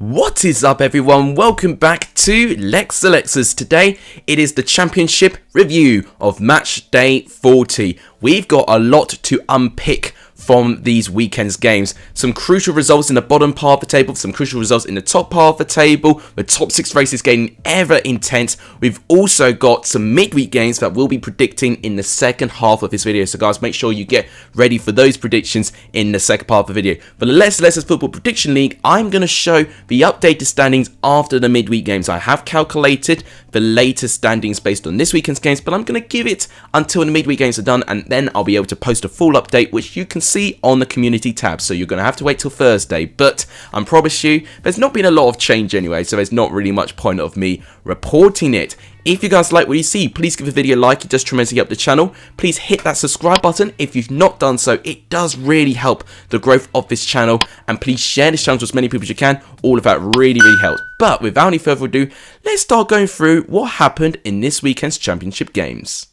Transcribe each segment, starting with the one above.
What is up everyone, welcome back to Lex Alexas. Today it is the championship review of match day 40. We've got a lot to unpick from these weekend's games. Some crucial results in the bottom part of the table, some crucial results in the top part of the table. The top 6 races getting ever intense. We've also got some midweek games that we'll be predicting in the second half of this video. So guys, make sure you get ready for those predictions in the second part of the video. For the Lex Alexas Football Prediction League, I'm going to show the updated standings after the midweek games. I have calculated the latest standings based on this weekend's games, but I'm going to give it until the midweek games are done, and then I'll be able to post a full update, which you can see on the community tab. So you're going to have to wait till Thursday, but I promise you there's not been a lot of change anyway, so there's not really much point of me reporting it. If you guys like what you see, please give the video a like, it does tremendously help the channel. Please hit that subscribe button if you've not done so, it does really help the growth of this channel. And please share this channel to as many people as you can, all of that really helps. But without any further ado, let's start going through what happened in this weekend's championship games.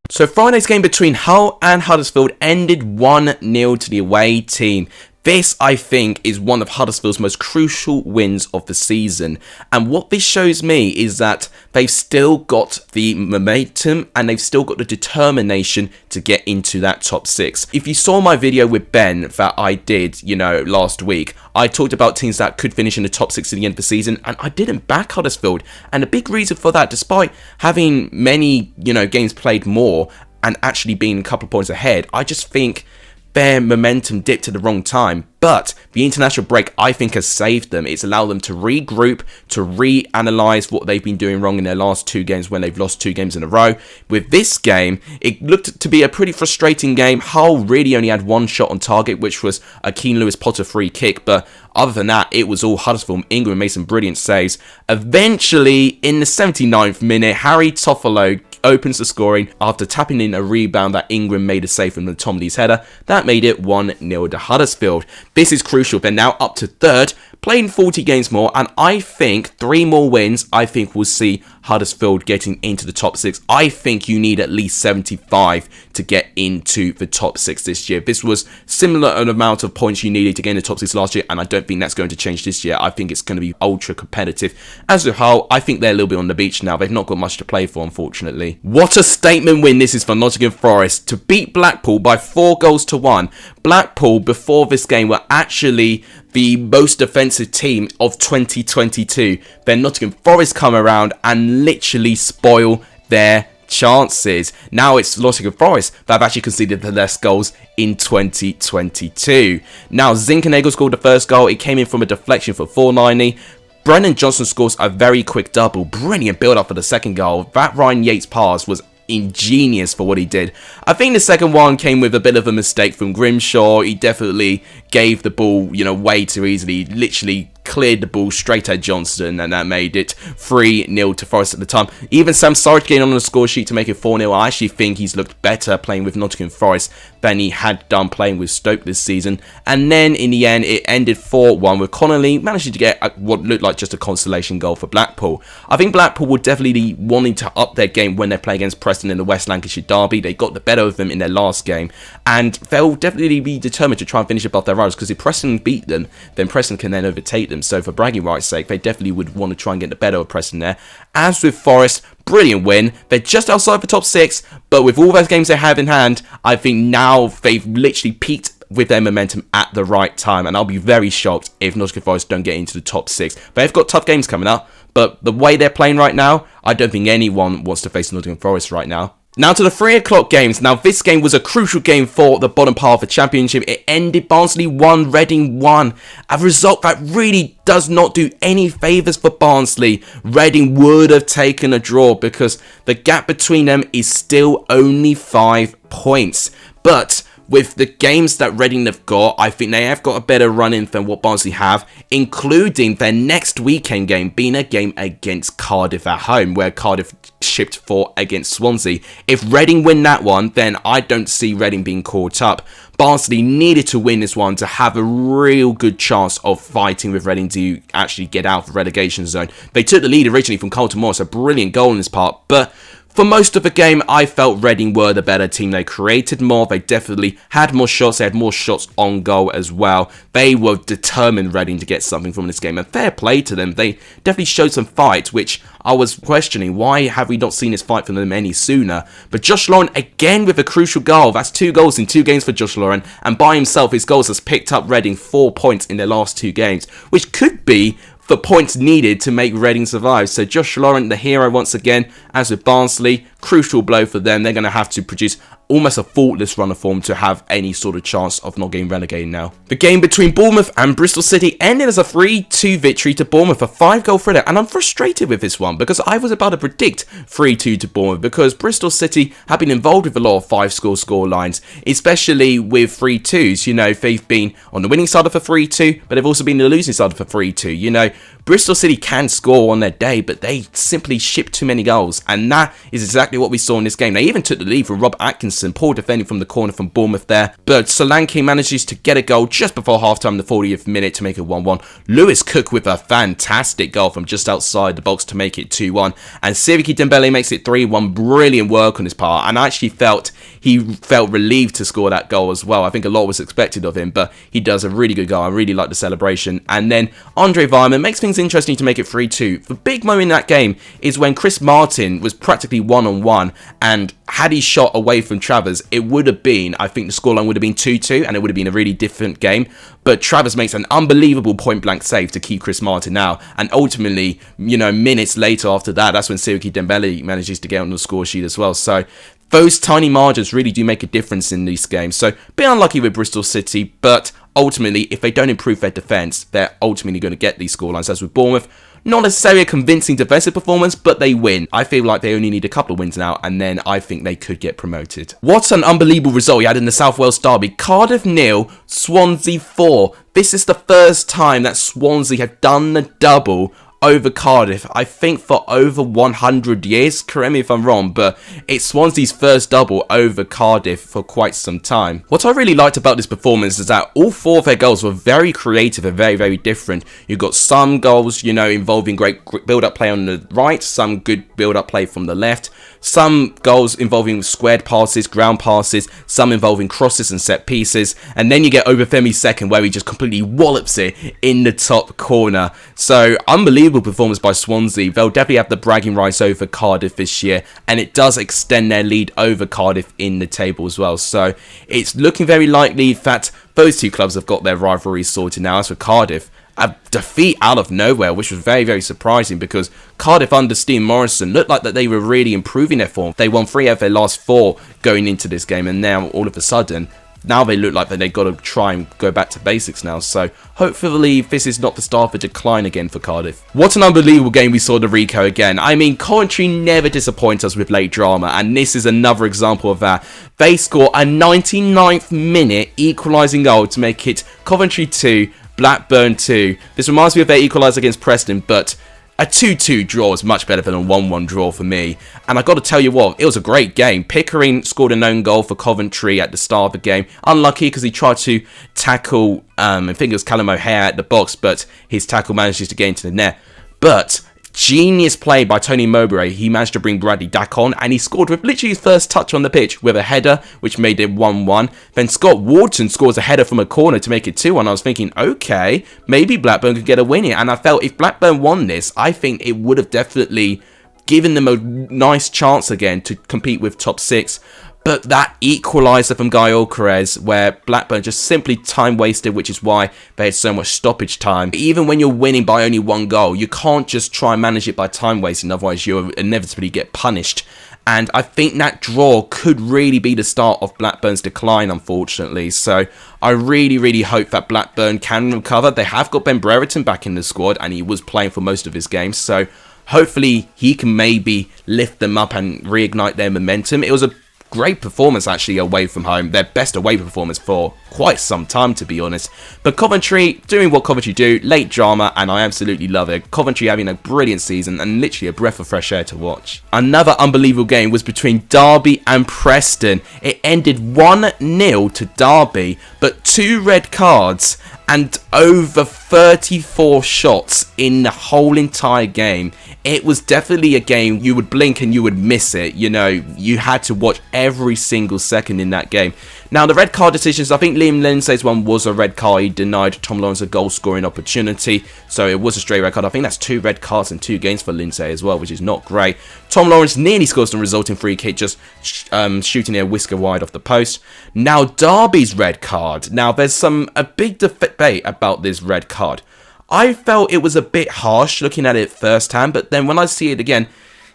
So Friday's game between Hull and Huddersfield ended 1-0 to the away team. This, I think, is one of Huddersfield's most crucial wins of the season. And what this shows me is that they've still got the momentum and they've still got the determination to get into that top 6. If you saw my video with Ben that I did, last week, I talked about teams that could finish in the top 6 at the end of the season, and I didn't back Huddersfield. And a big reason for that, despite having many, games played more and actually being a couple of points ahead, I just think their momentum dipped at the wrong time. But the international break, I think, has saved them. It's allowed them to regroup, to reanalyze what they've been doing wrong in their last 2 games when they've lost 2 games in a row. With this game, it looked to be a pretty frustrating game. Hull really only had 1 shot on target, which was a Keane Lewis-Potter free kick. But other than that, it was all Huddersfield. Ingram made some brilliant saves. Eventually, in the 79th minute, Harry Toffolo opens the scoring after tapping in a rebound that Ingram made a save from the Tom Lee's header. That made it 1-0 to Huddersfield. This is crucial. They're now up to 3rd, playing 40 games more, and I think 3 more wins, I think we'll see Huddersfield getting into the top 6. I think you need at least 75 to get into the top 6 this year. This was similar an amount of points you needed to get in the top 6 last year, and I don't think that's going to change this year. I think it's going to be ultra competitive. As with Hull, I think they're a little bit on the beach now. They've not got much to play for, unfortunately. What a statement win this is for Nottingham Forest to beat Blackpool by 4-1. Blackpool, before this game, were actually the most defensive team of 2022. Then Nottingham Forest come around and literally spoil their chances. Now it's Nottingham Forest that have actually conceded the less goals in 2022. Now Zinchenko scored the first goal. It came in from a deflection for Fornini. Brennan Johnson scores a very quick double. Brilliant build up for the second goal. That Ryan Yates pass was ingenious for what he did. I think the second one came with a bit of a mistake from Grimshaw. He definitely gave the ball, way too easily. Literally cleared the ball straight at Johnston, and that made it 3-0 to Forest at the time. Even Sam Surridge getting on the score sheet to make it 4-0. I actually think he's looked better playing with Nottingham Forest than he had done playing with Stoke this season. And then in the end, it ended 4-1 with Connolly managing to get what looked like just a consolation goal for Blackpool. I think Blackpool would definitely be wanting to up their game when they play against Preston in the West Lancashire derby. They got the better of them in their last game, and they'll definitely be determined to try and finish above their rivals, because if Preston beat them, then Preston can then overtake them. So for bragging rights' sake, they definitely would want to try and get the better of Preston there. As with Forest, brilliant win. They're just outside the top 6, but with all those games they have in hand, I think now they've literally peaked with their momentum at the right time, and I'll be very shocked if Nottingham Forest don't get into the top 6. They've got tough games coming up, but the way they're playing right now, I don't think anyone wants to face Nottingham Forest right now. Now to the 3 o'clock games. Now this game was a crucial game for the bottom part of the championship. It ended Barnsley 1, Reading 1. A result that really does not do any favours for Barnsley. Reading would have taken a draw because the gap between them is still only 5 points. But with the games that Reading have got, I think they have got a better run-in than what Barnsley have, including their next weekend game being a game against Cardiff at home, where Cardiff shipped for against Swansea. If Reading win that one, then I don't see Reading being caught up. Barnsley needed to win this one to have a real good chance of fighting with Reading to actually get out of the relegation zone. They took the lead originally from Carlton Morris, a brilliant goal in this part, but for most of the game, I felt Reading were the better team. They created more. They definitely had more shots. They had more shots on goal as well. They were determined, Reading, to get something from this game. And fair play to them. They definitely showed some fight, which I was questioning. Why have we not seen this fight from them any sooner? But Josh Lauren, again, with a crucial goal. That's 2 goals in 2 games for Josh Lauren. And by himself, his goals has picked up Reading 4 points in their last 2 games, which could be the points needed to make Reading survive. So Josh Lauren, the hero once again, as with Barnsley, crucial blow for them. They're going to have to produce almost a faultless run of form to have any sort of chance of not getting relegated now. The game between Bournemouth and Bristol City ended as a 3-2 victory to Bournemouth, a 5-goal thriller, and I'm frustrated with this one because I was about to predict 3-2 to Bournemouth because Bristol City have been involved with a lot of 5-score lines, especially with 3-2s. You know, they've been on the winning side of a 3-2, but they've also been the losing side of a 3-2. You know, Bristol City can score on their day, but they simply ship too many goals, and that is exactly what we saw in this game. They even took the lead from Rob Atkinson, poor defending from the corner from Bournemouth there, but Solanke manages to get a goal just before half-time, the 40th minute, to make it 1-1. Lewis Cook with a fantastic goal from just outside the box to make it 2-1, and Siriki Dembele makes it 3-1. Brilliant work on his part, and I actually felt he felt relieved to score that goal as well. I think a lot was expected of him, but he does a really good goal. I really like the celebration. And then Andre Weidman makes things interesting to make it 3-2. The big moment in that game is when Chris Martin was practically one-on-one, and had he shot away from Travers, it would have been, I think the scoreline would have been 2-2, and it would have been a really different game. But Travers makes an unbelievable point-blank save to keep Chris Martin out, and ultimately, you know, minutes later after that, that's when Siriki Dembele manages to get on the score sheet as well. So those tiny margins really do make a difference in these games. So, a bit unlucky with Bristol City, but ultimately, if they don't improve their defence, they're ultimately going to get these scorelines. As with Bournemouth, not necessarily a convincing defensive performance, but they win. I feel like they only need a couple of wins now, and then I think they could get promoted. What an unbelievable result you had in the South Wales derby. Cardiff 0, Swansea 4. This is the first time that Swansea have done the double over Cardiff, I think, for over 100 years. Correct me if I'm wrong, but it's Swansea's first double over Cardiff for quite some time. What I really liked about this performance is that all 4 of their goals were very creative and very, very different. You got some goals, you know, involving great build-up play on the right, some good build-up play from the left, some goals involving squared passes, ground passes, some involving crosses and set pieces, and then you get Obafemi's second where he just completely wallops it in the top corner. So, unbelievable performance by Swansea. They'll definitely have the bragging rights over Cardiff this year, and it does extend their lead over Cardiff in the table as well. So, it's looking very likely that those 2 clubs have got their rivalry sorted now. As for Cardiff, a defeat out of nowhere, which was very, very surprising because Cardiff under Steve Morrison looked like that they were really improving their form. They won 3 out of their last 4 going into this game, and now all of a sudden, now they look like that they've got to try and go back to basics now. So hopefully this is not the start of a decline again for Cardiff. What an unbelievable game we saw the Rico again. I mean, Coventry never disappoint us with late drama, and this is another example of that. They score a 99th minute equalising goal to make it Coventry 2, Blackburn 2. This reminds me of their equaliser against Preston, but a 2-2 draw is much better than a 1-1 draw for me. And I got to tell you what, it was a great game. Pickering scored an own goal for Coventry at the start of the game. Unlucky because he tried to tackle, I think it was Callum O'Hare at the box, but his tackle manages to get into the net. But genius play by Tony Mowbray. He managed to bring Bradley Dack on, and he scored with literally his first touch on the pitch with a header, which made it 1-1. Then Scott Wharton scores a header from a corner to make it 2-1. I was thinking, okay, maybe Blackburn could get a win here. And I felt if Blackburn won this, I think it would have definitely given them a nice chance again to compete with top 6. But that equaliser from Guy Alcaraz, where Blackburn just simply time wasted, which is why they had so much stoppage time. Even when you're winning by only 1 goal, you can't just try and manage it by time wasting, otherwise you'll inevitably get punished. And I think that draw could really be the start of Blackburn's decline, unfortunately. So I really, really hope that Blackburn can recover. They have got Ben Brereton back in the squad, and he was playing for most of his games. So hopefully he can maybe lift them up and reignite their momentum. It was a Great performance actually away from home. Their best away performance for quite some time, to be honest. But Coventry doing what Coventry do, late drama, and I absolutely love it. Coventry having a brilliant season and literally a breath of fresh air to watch. Another unbelievable game was between Derby and Preston. It ended 1-0 to Derby, but 2 red cards and over 34 shots in the whole entire game. It was definitely a game you would blink and you would miss it. You know, you had to watch every single second in that game. Now, the red card decisions, I think Liam Lindsay's one was a red card. He denied Tom Lawrence a goal scoring opportunity, so it was a straight red card. I think that's 2 red cards in 2 games for Lindsay as well, which is not great. Tom Lawrence nearly scores the resulting free kick, just shooting it a whisker wide off the post. Now, Derby's red card. Now, there's a big debate about this red card. I felt it was a bit harsh looking at it firsthand, but then when I see it again,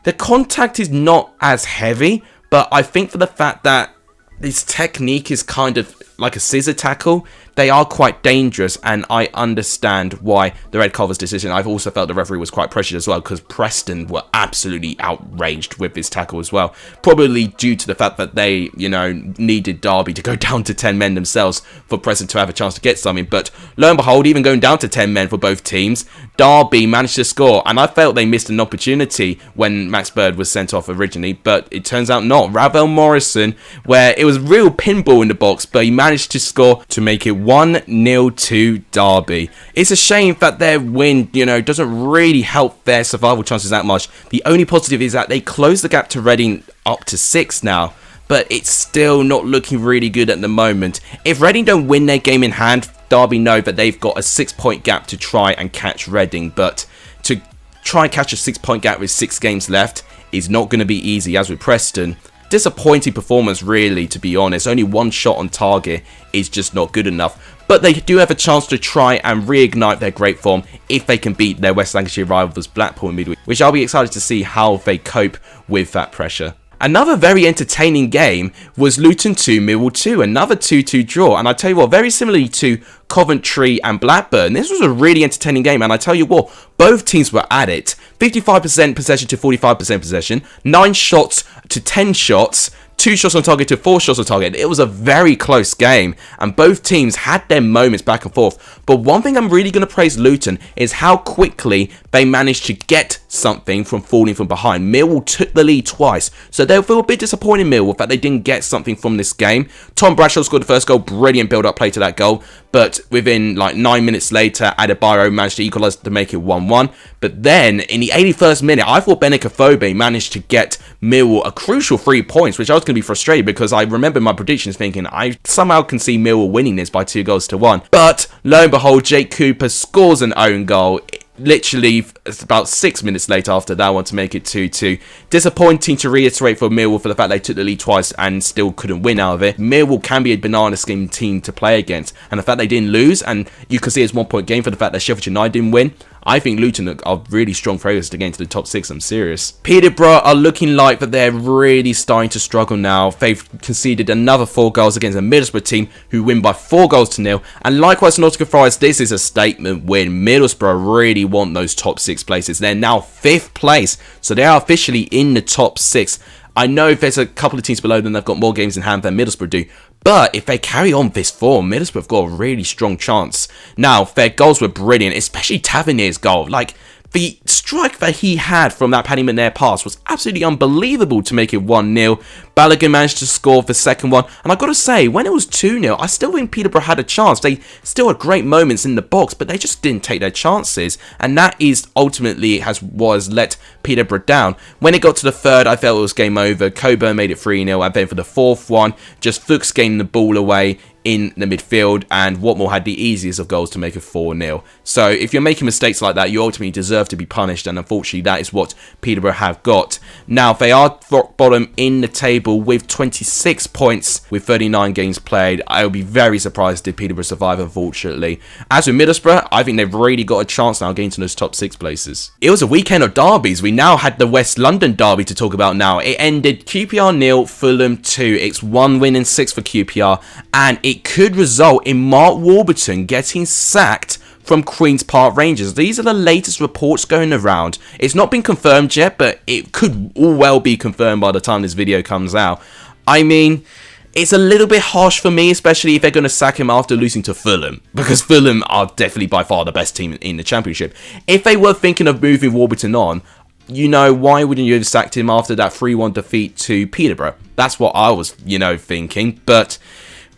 the contact is not as heavy, but I think for the fact that this technique is kind of like a scissor tackle, they are quite dangerous, and I understand why the red card was decision. I've also felt the referee was quite pressured as well, because Preston were absolutely outraged with this tackle as well. Probably due to the fact that they, you know, needed Derby to go down to 10 men themselves for Preston to have a chance to get something. But lo and behold, even going down to 10 men for both teams, Derby managed to score, and I felt they missed an opportunity when Max Bird was sent off originally, but it turns out not. Ravel Morrison, where it was real pinball in the box, but he managed to score to make it 1-0 to Derby. It's a shame that their win, you know, doesn't really help their survival chances that much. The only positive is that they closed the gap to Reading up to 6 now, but it's still not looking really good at the moment. If Reading don't win their game in hand, Derby know that they've got a 6-point gap to try and catch Reading, but to try and catch a 6-point gap with 6 games left is not going to be easy, as with Preston. Disappointing performance, really, to be honest. Only 1 shot on target is just not good enough. But they do have a chance to try and reignite their great form if they can beat their West Lancashire rivals Blackpool in midweek, which I'll be excited to see how they cope with that pressure. Another very entertaining game was Luton 2, Millwall 2, another 2-2 draw. And I tell you what, very similarly to Coventry and Blackburn, this was a really entertaining game. And I tell you what, both teams were at it. 55% possession to 45% possession, 9 shots to 10 shots, 2 shots on target to 4 shots on target. It was a very close game, and both teams had their moments back and forth. But one thing I'm really going to praise Luton is how quickly they managed to get something from falling from behind. Millwall took the lead twice, so they'll feel a bit disappointed, Millwall, that they didn't get something from this game. Tom Bradshaw scored the first goal, brilliant build-up play to that goal, but within like 9 minutes later, Adebayo managed to equalise to make it 1-1. But then, in the 81st minute, I thought Benik Afobe managed to get Millwall a crucial 3 points, which I was going to be frustrated because I remember my predictions thinking I somehow can see Millwall winning this by 2-1. But lo and behold, Jake Cooper scores an own goal. Literally about 6 minutes later after that one to make it 2-2. Disappointing to reiterate for Millwall for the fact they took the lead twice and still couldn't win out of it. Millwall can be a banana skin team to play against, and the fact they didn't lose, and you can see it's 1 point game for the fact that Sheffield United didn't win. I think Luton are really strong favourites to get into the top 6, I'm serious. Peterborough are looking like that they're really starting to struggle now. They've conceded another 4 goals against a Middlesbrough team who win by 4-0. And likewise, Nottingham Forest, this is a statement win. Middlesbrough really want those top 6 places. They're now 5th place, so they are officially in the top 6. I know there's a couple of teams below them that have got more games in hand than Middlesbrough do, but if they carry on this form, Middlesbrough have got a really strong chance. Now, their goals were brilliant, especially Tavernier's goal. Like, the strike that he had from that Paddy McNair pass was absolutely unbelievable to make it 1-0. Balogun managed to score the second one. And I've got to say, when it was 2-0, I still think Peterborough had a chance. They still had great moments in the box, but they just didn't take their chances. And that is ultimately was let Peterborough down. When it got to the third, I felt it was game over. Coburn made it 3-0. And then for the fourth one, just Fuchs gaining the ball away in the midfield, and Watmore had the easiest of goals to make it 4-0. So if you're making mistakes like that, you ultimately deserve to be punished, and unfortunately that is what Peterborough have got. Now they are rock bottom in the table with 26 points with 39 games played. I will be very surprised if Peterborough survive, unfortunately. As with Middlesbrough, I think they've really got a chance now getting to those top 6 places. It was a weekend of derbies. We now had the West London derby to talk about now. It ended QPR 0, Fulham 2. It's 1 win and 6 for QPR, and it could result in Mark Warburton getting sacked from Queen's Park Rangers. These are the latest reports going around. It's not been confirmed yet, but it could all well be confirmed by the time this video comes out. I mean, it's a little bit harsh for me, especially if they're going to sack him after losing to Fulham, because Fulham are definitely by far the best team in the Championship. If they were thinking of moving Warburton on, you know, why wouldn't you have sacked him after that 3-1 defeat to Peterborough? That's what I was, you know, thinking. But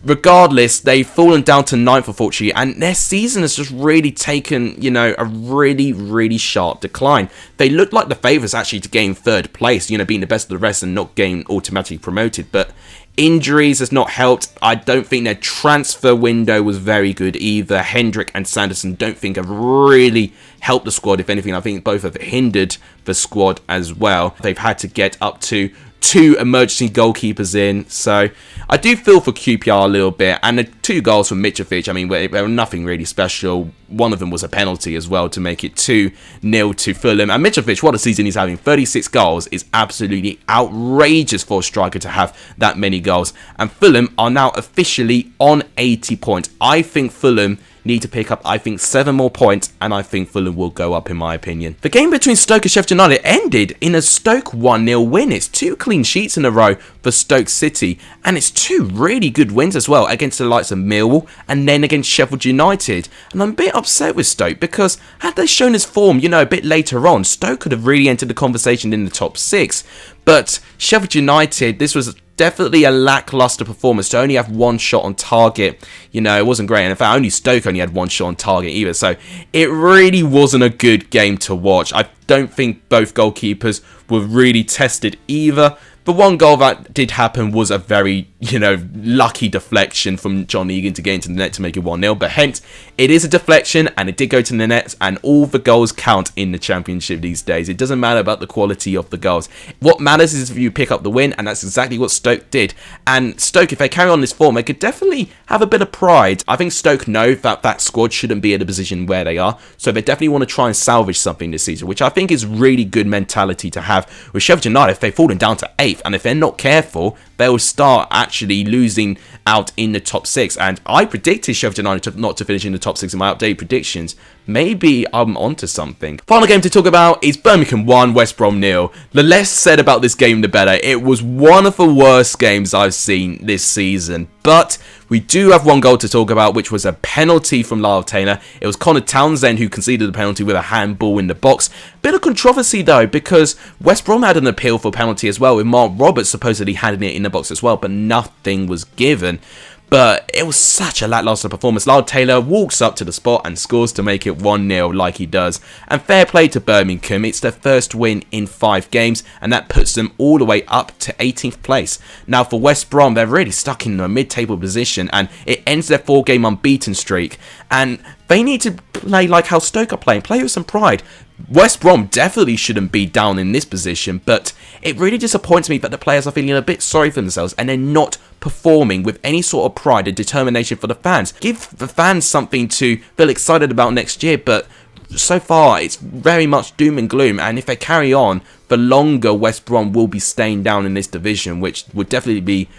regardless, they've fallen down to 9th, unfortunately, and their season has just really taken, you know, a really sharp decline. They looked like the favourites actually to gain 3rd place, you know, being the best of the rest and not getting automatically promoted. But injuries has not helped. I don't think their transfer window was very good either. Hendrick and Sanderson don't think have really helped the squad. If anything, I think both have hindered the squad as well. They've had to get up to 2 emergency goalkeepers in, so I do feel for QPR a little bit. And the 2 goals from Mitrovic, I mean, they were nothing really special. One of them was a penalty as well to make it 2-0 to Fulham. And Mitrovic, what a season he's having. 36 goals is absolutely outrageous for a striker to have that many goals. And Fulham are now officially on 80 points. I think Fulham need to pick up, I think, 7 more points, and I think Fulham will go up in my opinion. The game between Stoke and Sheffield United ended in a Stoke 1-0 win. It's 2 clean sheets in a row for Stoke City, and it's 2 really good wins as well against the likes of Millwall and then against Sheffield United. And I'm a bit upset with Stoke because had they shown his form, you know, a bit later on, Stoke could have really entered the conversation in the top 6. But Sheffield United, this was definitely a lackluster performance to only have 1 shot on target. You know, it wasn't great. And in fact, only Stoke only had 1 shot on target either. So it really wasn't a good game to watch. I don't think both goalkeepers were really tested either. The 1 goal that did happen was a very, you know, lucky deflection from John Egan to get into the net to make it 1-0. But hence, it is a deflection and it did go to the net, and all the goals count in the Championship these days. It doesn't matter about the quality of the goals. What matters is if you pick up the win, and that's exactly what Stoke did. And Stoke, if they carry on this form, they could definitely have a bit of pride. I think Stoke know that that squad shouldn't be in the position where they are, so they definitely want to try and salvage something this season, which I think is really good mentality to have. With Sheffield United, if they've fallen down to 8th, and if they're not careful, they'll start actually losing out in the top 6. And I predicted Sheffield United not to finish in the top 6 in my updated predictions. Maybe I'm onto something. Final game to talk about is Birmingham 1, West Brom 0. The less said about this game, the better. It was one of the worst games I've seen this season. But we do have 1 goal to talk about, which was a penalty from Lyle Taylor. It was Connor Townsend who conceded the penalty with a handball in the box. Bit of controversy though, because West Brom had an appeal for penalty as well, with Mark Roberts supposedly handing it in the box as well, but nothing was given. But it was such a lackluster performance. Lyle Taylor walks up to the spot and scores to make it 1-0 like he does. And fair play to Birmingham. It's their first win in 5 games, and that puts them all the way up to 18th place. Now for West Brom, they're really stuck in a mid-table position, and it ends their 4-game unbeaten streak. And they need to play like how Stoke are playing. Play with some pride. West Brom definitely shouldn't be down in this position, but it really disappoints me that the players are feeling a bit sorry for themselves and they're not performing with any sort of pride and determination for the fans. Give the fans something to feel excited about next year, but so far it's very much doom and gloom, and if they carry on for longer, West Brom will be staying down in this division, which would definitely be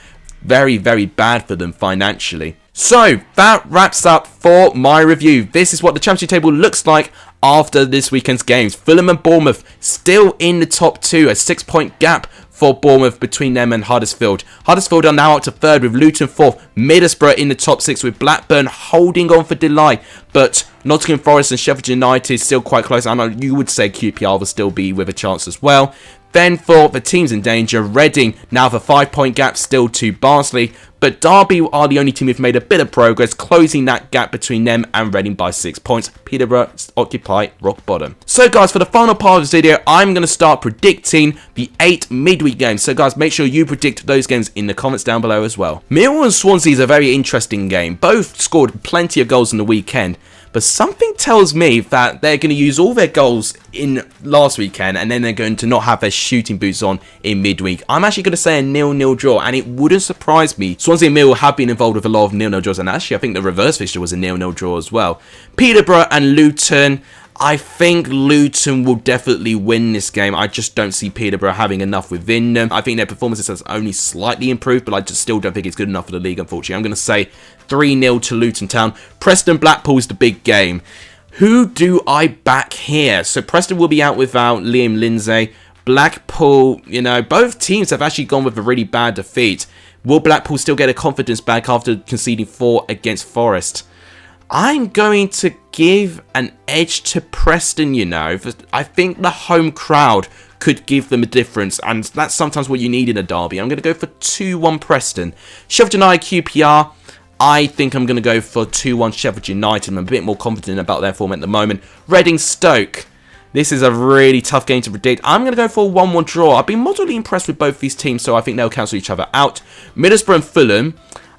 very bad for them financially. So that wraps up for my review. This is what the Championship table looks like after this weekend's games. Fulham and Bournemouth still in the top 2, a 6-point gap for Bournemouth between them and Huddersfield. Huddersfield are now up to 3rd with Luton 4th, Middlesbrough in the top 6 with Blackburn holding on for dear, but Nottingham Forest and Sheffield United still quite close. I know you would say QPR will still be with a chance as well. Then for the teams in danger, Reading now have a 5-point gap still to Barnsley, but Derby are the only team who've made a bit of progress, closing that gap between them and Reading by 6 points. Peterborough occupy rock bottom. So guys, for the final part of this video, I'm going to start predicting the 8 midweek games. So guys, make sure you predict those games in the comments down below as well. Millwall and Swansea is a very interesting game. Both scored plenty of goals in the weekend, but something tells me that they're going to use all their goals in last weekend and then they're going to not have their shooting boots on in midweek. I'm actually going to say a 0-0 draw, and it wouldn't surprise me. Swansea and Millwall have been involved with a lot of 0-0 draws, and actually I think the reverse fixture was a 0-0 draw as well. Peterborough and Luton. I think Luton will definitely win this game. I just don't see Peterborough having enough within them. I think their performances has only slightly improved, but I just still don't think it's good enough for the league, unfortunately. I'm going to say 3-0 to Luton Town. Preston Blackpool is the big game. Who do I back here? So Preston will be out without Liam Lindsay. Blackpool, you know, both teams have actually gone with a really bad defeat. Will Blackpool still get a confidence back after conceding 4 against Forest? I'm going to give an edge to Preston, you know. I think the home crowd could give them a difference, and that's sometimes what you need in a derby. I'm going to go for 2-1 Preston. Sheffield United QPR, I think I'm going to go for 2-1 Sheffield United. I'm a bit more confident about their form at the moment. Reading Stoke. This is a really tough game to predict. I'm going to go for a 1-1 draw. I've been moderately impressed with both these teams, so I think they'll cancel each other out. Middlesbrough and Fulham.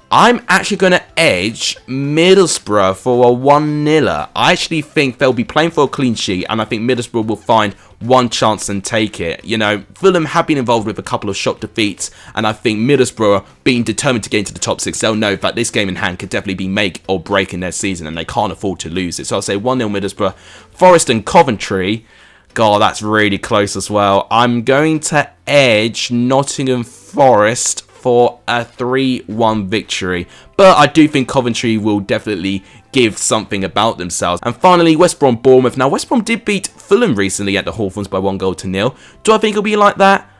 I'm actually going to edge Middlesbrough for a 1-0. I actually think they'll be playing for a clean sheet, and I think Middlesbrough will find one chance and take it. You know, Fulham have been involved with a couple of shock defeats, and I think Middlesbrough, being determined to get into the top 6, they'll know that this game in hand could definitely be make or break in their season, and they can't afford to lose it. So I'll say 1-0 Middlesbrough. Forest and Coventry. God, that's really close as well. I'm going to edge Nottingham Forest for a 3-1 victory. But I do think Coventry will definitely give something about themselves. And finally, West Brom Bournemouth. Now, West Brom did beat Fulham recently at the Hawthorns by 1-0. Do I think it'll be like that?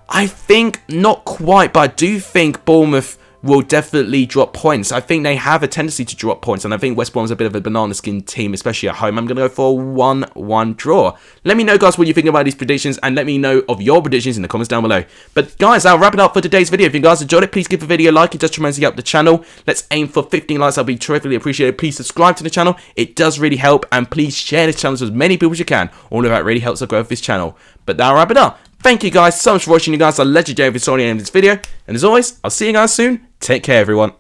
I think not quite, but I do think Bournemouth will definitely drop points. I think they have a tendency to drop points, and I think West Brom's a bit of a banana skin team, especially at home. I'm going to go for a 1-1 draw. Let me know, guys, what you think about these predictions, and let me know of your predictions in the comments down below. But, guys, I'll wrap it up for today's video. If you guys enjoyed it, please give the video a like. It does tremendously help the channel. Let's aim for 15 likes. I'll be terrifically appreciated. Please subscribe to the channel. It does really help, and please share this channel to as many people as you can. All of that really helps the growth of this channel. But that'll wrap it up. Thank you guys so much for watching. You guys are legendary if you saw the end of this video. And as always, I'll see you guys soon. Take care, everyone.